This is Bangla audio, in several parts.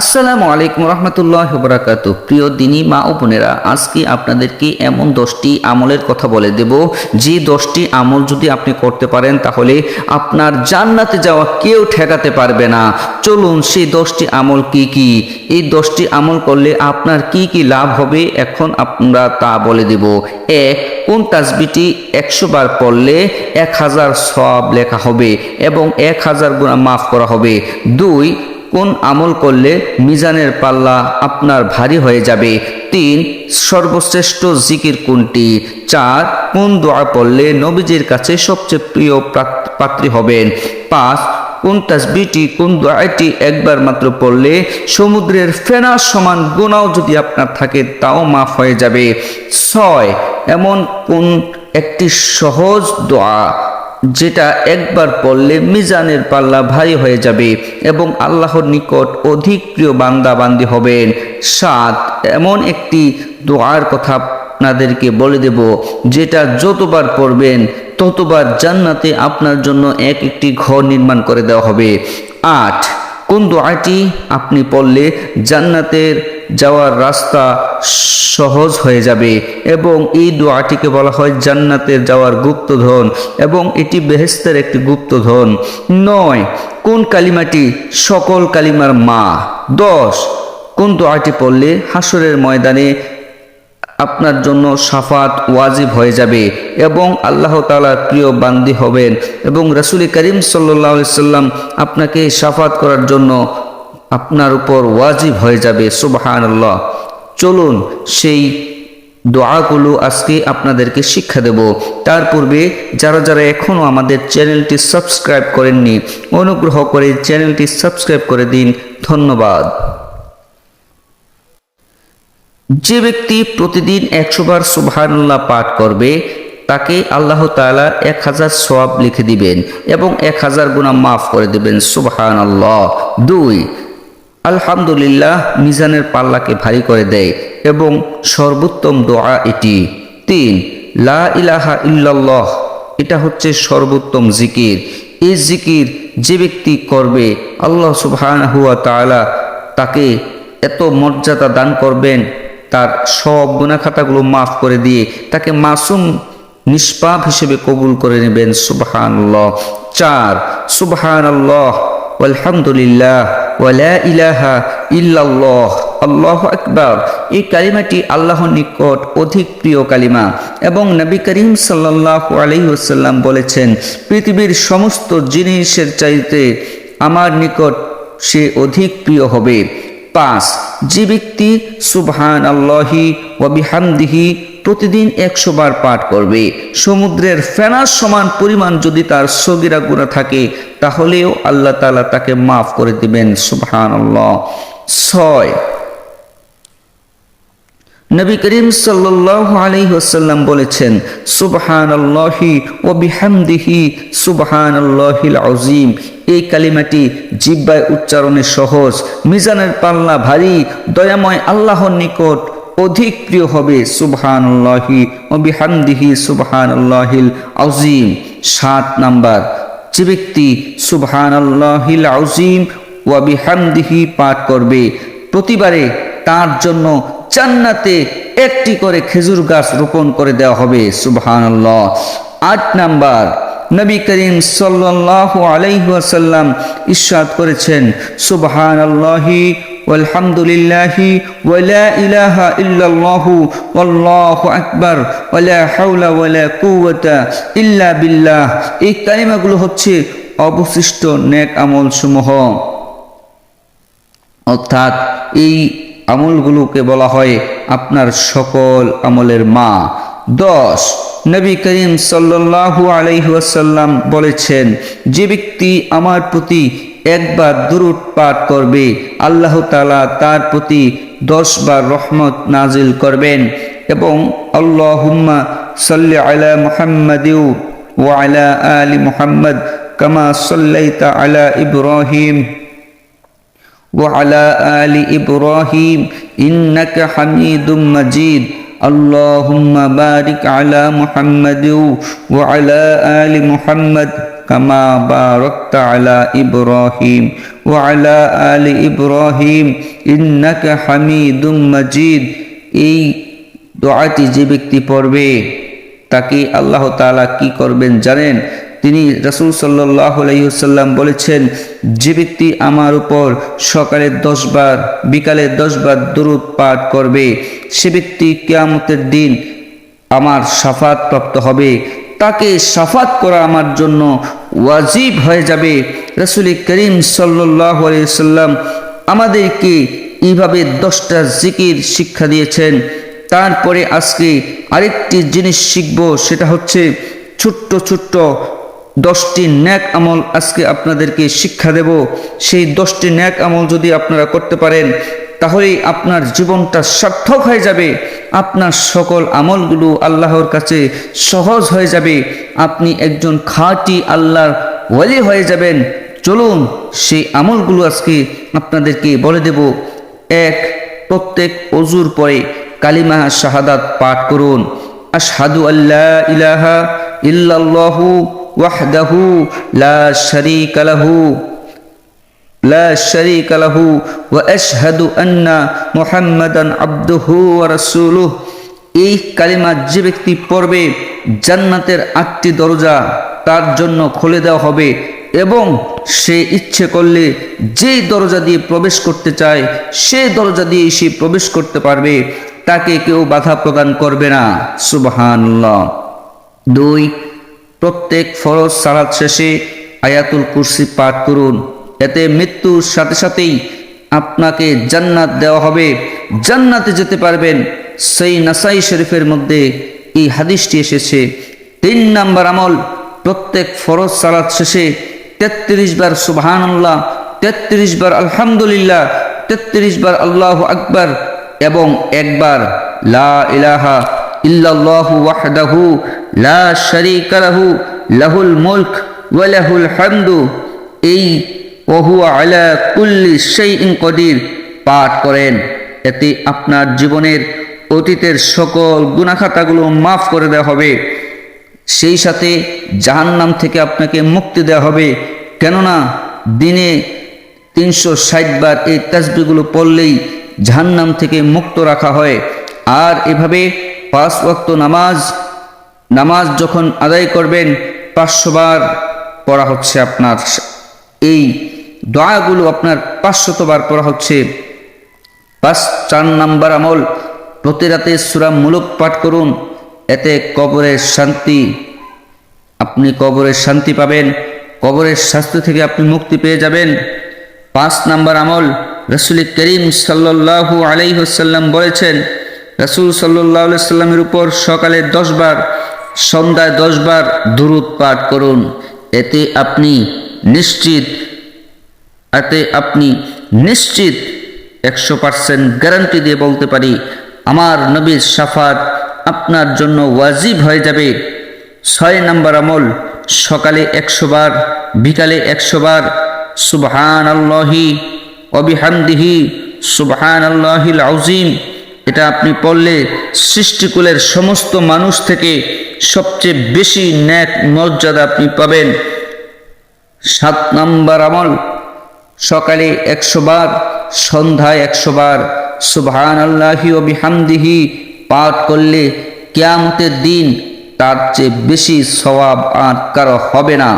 আসসালামু আলাইকুম রহমতুল্লাহ বারাকাতুহু। প্রিয় দিনী মা ও বোনেরা, আজকে আপনাদেরকে এমন 10টি আমলের কথা বলে দেব, যে 10টি আমল যদি আপনি করতে পারেন তাহলে আপনার জান্নাতে যাওয়া কেউ ঠেকাতে পারবে না। চলুন সেই 10টি আমল কি কি, এই 10টি আমল করলে আপনার কি কি লাভ হবে এখন আমরা তা বলে দেব। 1. কোন তাসবিহটি 100 বার পড়লে 1000 সওয়াব লেখা হবে এবং 1000 গুনাহ মাফ করা হবে। 2. কোন আমল করলে মিজানের পাল্লা আপনার ভারী হয়ে যাবে। 3. সর্বশ্রেষ্ঠ জিকির কোনটি। 4. কোন দোয়া পড়লে নবীজির কাছে সবচেয়ে প্রিয় পাত্রী হবেন। 5. কোন তাসবিহটি কোন দোয়াটি একবার মাত্র পড়লে সমুদ্রের ফেনার সমান গুনাহ যদি আপনার থাকে তাও মাফ হয়ে যাবে। 6. এমন কোন একটি সহজ দোয়া যেটা একবার পড়লে মিজানের পাল্লা ভারী হয়ে যাবে এবং আল্লাহর নিকট অধিক প্রিয় বান্দা বান্দি হবেন। 7. এমন একটি দোয়ার কথা আপনাদেরকে বলে দেব যেটা যতবার পড়বেন ততবার জান্নাতে আপনার জন্য একটি ঘর নির্মাণ করে দেওয়া হবে। 8. কোন দোয়াটি আপনি পড়লে জান্নাতের যাওয়ার রাস্তা সহজ হয়ে যাবে এবং এই দোয়াটিকে বলা হয় জান্নাতের যাওয়ার গুপ্তধন এবং এটি বেহেশতের একটি গুপ্তধন। 9. কোন কালিমাটি সকল কালিমার মা। 10. কোন দোয়াটি পড়লে হাসরের ময়দানে আপনার জন্য শাফাত ওয়াজিব হয়ে যাবে এবং আল্লাহ তাআলার প্রিয় বান্দি হবেন এবং রাসূল করিম সাল্লাল্লাহু আলাইহি সাল্লাম আপনাকে শাফাত করার জন্য আপনার উপর ওয়াজিব হয়ে যাবে। সুবহানাল্লাহ। চলুন সেই দোয়াগুলো আজকে আপনাদেরকে শিক্ষা দেব। তার পূর্বে যারা যারা এখনও আমাদের চ্যানেলটি সাবস্ক্রাইব করেননি অনুগ্রহ করে চ্যানেলটি সাবস্ক্রাইব করে দিন। ধন্যবাদ। যে ব্যক্তি প্রতিদিন 100 বার সুবহানাল্লাহ পাঠ করবে তাকে আল্লাহ তাআলা 1000 সওয়াব লিখে দিবেন এবং 1000 গুনাহ মাফ করে দিবেন। সুবহানাল্লাহ। 2. আলহামদুলিল্লাহ মিজানের পাল্লাকে ভারী করে দেয় এবং সর্বোত্তম দোয়া এটি। 3. লা ইলাহা ইল্লাল্লাহ, এটা হচ্ছে সর্বোত্তম জিকির। এই জিকির যে ব্যক্তি করবে আল্লাহ সুবহানাহু ওয়া তাআলা তাকে এত মর্যাদা দান করবেন, তার সব গুনাহ খাতাগুলো মাফ করে দিয়ে তাকে মাসুম নিষ্পাপ হিসেবে কবুল করে নেবেন। সুবহানাল্লাহ। 4. সুবহানাল্লাহ আলহামদুলিল্লাহ ওয়া লা ইলাহা ইল্লাল্লাহ আল্লাহু আকবার, এই কালিমাটি আল্লাহর নিকট অধিক প্রিয় কালিমা এবং নবী করিম সাল্লাল্লাহু আলাইহি ওয়াসাল্লাম বলেছেন পৃথিবীর সমস্ত জিনিসের চাইতে আমার নিকট সে অধিক প্রিয় হবে। 5. যে ব্যক্তি সুবহানাল্লাহি ওয়া বিহামদিহি প্রতিদিন 100 বার পাঠ করবে সমুদ্রের ফেনার সমান পরিমাণ যদি তার সগীরা গুনাহ থাকে তাহলেও আল্লাহ তাআলা তাকে মাফ করে দিবেন। সুবহানাল্লাহ। 6. নবী করিম সাল্লাল্লাহু আলাইহি ওয়াসাল্লাম বলেছেন সুবহানাল্লাহি ওয়া বিহামদিহি সুবহানাল্লাহিল আযীম, এই কালিমাটি জিহ্বায় উচ্চারণে সহজ, মিজানের পাল্লা ভারী, দয়াময় আল্লাহর নিকট অধিক প্রিয় হবে। সুবহানাল্লাহি ওয়া বিহামদিহি সুবহানাল্লাহিল আযীম। 7 নাম্বার, যে ব্যক্তি সুবহানাল্লাহিল আযীম ওয়া বিহামদিহি পাঠ করবে প্রতিবারে তার জন্য জান্নাতে একটি করে খেজুর গাছ রোপণ করে দেওয়া হবে। সুবহানাল্লাহ। 8 নাম্বার, নবী করিম সাল্লাল্লাহু আলাইহি ওয়াসাল্লাম ইরশাদ করেছেন সুবহানাল্লাহি ওয়ালহামদুলিল্লাহি ওয়া লা ইলাহা ইল্লাল্লাহু ওয়াল্লাহু আকবার ওয়া লা হাওলা ওয়া লা কুওয়াতা ইল্লা বিল্লাহ, এই কালিমাগুলো হচ্ছে অবশিষ্ট নেক আমল সমূহ, অর্থাৎ এই আমলগুলোকে বলা হয় আপনার সকল আমলের মা। 10. নবী করিম সাল্লাল্লাহু আলাইহি ওয়াসাল্লাম বলেছেন যে ব্যক্তি আমার প্রতি একবার দুরূদ পাঠ করবে আল্লাহ তাআলা তার প্রতি 10 বার রহমত নাজিল করবেন এবং আল্লাহুম্মা সাল্লি আলা মুহাম্মাদিন ওয়া আলা আলি মুহাম্মাদ কামা সাল্লাইতা আলা ইব্রাহিম وعلى آل إبراهيم إنك حميد مجيد اللهم بارك على محمد وعلى آل محمد কামা বারাকতা আলা ইব্রাহিম ওয়া আলা আলি ইব্রাহিম ইন্নাকা হামিদুম মাজিদ। এই দোয়াটি যে ব্যক্তি পড়বে তাকে আল্লাহ তাআলা কি করবেন জানেন? তিনি রাসূল সাল্লাল্লাহু আলাইহি ওয়াসাল্লাম বলেছেন, যে ব্যক্তি আমার উপর সকালে 10 বার বিকালে 10 বার দরুদ পাঠ করবে সে ব্যক্তি কিয়ামতের দিন আমার শাফাত প্রাপ্ত হবে, তাকে শাফাত করা আমার জন্য ওয়াজিব হয়ে যাবে। রাসূল করিম সাল্লাল্লাহু আলাইহি ওয়াসাল্লাম আমাদেরকে এইভাবে 10টা জিকির শিক্ষা দিয়েছেন। তারপরে আজকে আরেকটি জিনিস শিখব, সেটা হচ্ছে ছোট্ট ছোট্ট 10টি নেক আমল আজকে আপনাদেরকে শিক্ষা দেব। সেই 10টি নেক আমল যদি আপনারা করতে পারেন তাহলে আপনার জীবনটা সার্থক হয়ে যাবে, আপনার সকল আমলগুলো আল্লাহর কাছে সহজ হয়ে যাবে, আপনি একজন খাঁটি আল্লাহর ওয়ালি হয়ে যাবেন। চলুন সেই আমলগুলো আজকে আপনাদেরকে বলে দেব। এক, প্রত্যেক ওযুর পরে কালিমা শাহাদাত পাঠ করুন। আশহাদু আল্লা ইলাহা ইল্লাল্লাহু ওয়াহদাহু লা শারীকা লাহু ওয়া আশহাদু আন্না মুহাম্মাদান আবদুহু ওয়া রাসূলুহু। এই কালিমা যে ব্যক্তি পড়বে জান্নাতের 8টি দরজা তার জন্য খুলে দেওয়া হবে এবং সে ইচ্ছে করলে যেই দরজা দিয়ে প্রবেশ করতে চায় সেই দরজা দিয়ে সে প্রবেশ করতে পারবে, তাকে কেউ বাধা প্রদান করবে না। সুবহানাল্লাহ। 2, প্রত্যেক ফরজ সালাত শেষে আয়াতুল কুরসি পাঠ করুন। এতে মৃত্যুর সাথে সাথেই আপনাকে জান্নাত দেওয়া হবে, জান্নাতে যেতে পারবেন। সেই নাসাই শরীফের মধ্যে এই হাদিসটি এসেছে। 3 নাম্বার আমল, প্রত্যেক ফরজ সালাত শেষে 33 বার সুবহানাল্লাহ, 33 বার আলহামদুলিল্লাহ, 33 বার আল্লাহু আকবার এবং একবার লা ইলাহা ইল্লাল্লাহু ওয়াহদাহু লা শারীকা লাহু লাহুল মুলক ওয়া লাহুল হামদু এই ওয়া হুয়া আলা কুল্লি শাইইন কদির পাঠ করেন। এতে আপনার জীবনের অতীতের সকল গুনাহ খাতাগুলো মাফ করে দেওয়া হবে, সেই সাথে জাহান্নাম থেকে আপনাকে মুক্তি দেওয়া হবে। কেননা দিনে 360 বার এই তাসবিহগুলো পড়লেই জাহান্নাম থেকে মুক্ত রাখা হয়। আর এভাবে 5 ওয়াক্ত নামাজ যখন আদায় করবেন 500 বার পড়া হচ্ছে, আপনার এই দোয়াগুলো আপনার 500 বার পড়া হচ্ছে। 4 নাম্বার আমল, প্রতি রাতে সূরা মুলক পাঠ করুন। এতে কবরের শান্তি, আপনি কবরের শান্তি পাবেন, কবরের শাস্তি থেকে আপনি মুক্তি পেয়ে যাবেন। 5 নাম্বার আমল, রাসূল করিম সাল্লাল্লাহু আলাইহি ওয়াসাল্লাম বলেছেন, রাসূল সাল্লাল্লাহু আলাইহি ওয়াসাল্লামের উপর সকালে 10 বার সন্ধ্যায় 10 বার দুরূদ পাঠ করুন। এতে আপনি নিশ্চিত 100% গ্যারান্টি দিয়ে বলতে পারি আমার নবীর শাফাত আপনার জন্য ওয়াজিব হয়ে যাবে। 6 নাম্বার আমল, সকালে 100 বার বিকালে 100 বার সুবহানাল্লাহি ওয়া বিহামদিহি সুবহানাল্লাহিল আযীম। এটা আপনি পড়লে সৃষ্টিকুলের সমস্ত মানুষ থেকে সবচেয়ে বেশি নেক মর্যাদা আপনি পাবেন। 7 নাম্বার আমল, সকালে 100 বার সন্ধ্যায় 100 বার সুবহানাল্লাহি ওয়া বিহামদিহি পাঠ করলে কিয়ামতের দিন তার চেয়ে বেশি সওয়াব আর কারো হবে না।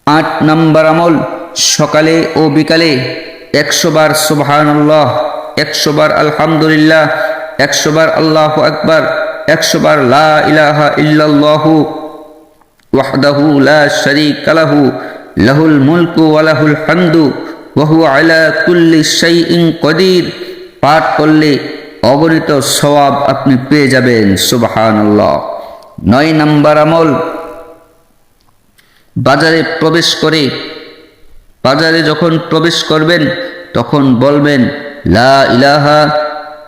8 নাম্বার আমল, সকালে ও বিকালে 100 বার সুবহানাল্লাহ, 100 বার আলহামদুলিল্লাহ, 100 বার আল্লাহু আকবার, 100 বার লা ইলাহা ইল্লাল্লাহু ওয়াহদাহু লা শারীকা লাহু লাহুল মুলকু ওয়া লাহুল হামদু ওয়া হুয়া আলা কুল্লি শাইইন কদির পাঠ করলে অগণিত সওয়াব আপনি পেয়ে যাবেন। সুবহানাল্লাহ। 9 নাম্বার আমল, বাজারে যখন প্রবেশ করবেন তখন বলবেন লা ইলাহা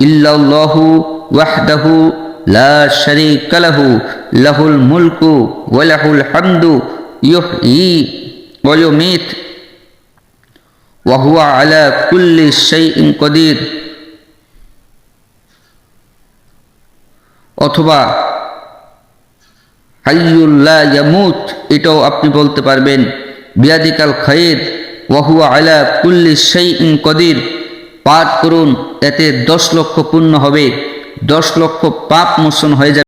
ইল্লাল্লাহু ওয়াহদাহু লা শারীকা লাহু লাহুল মুলকু ওয়া লাহুল হামদু ইউহয়ি ওয়া ইউমীত ওয়া হুয়া আলা কুল্লি শাইইন কদির। অথবা হাইয়ুল লা ইয়ামুত, এটাও আপনি বলতে পারবেন। বিয়াদিকাল খায়র ওয়া হুয়া আলা কুল্লি শাইইন কদির, পাঠ করুন, এতে 10 লক্ষ পুণ্য হবে, 10 লক্ষ পাপ মোচন হয়ে যাবে।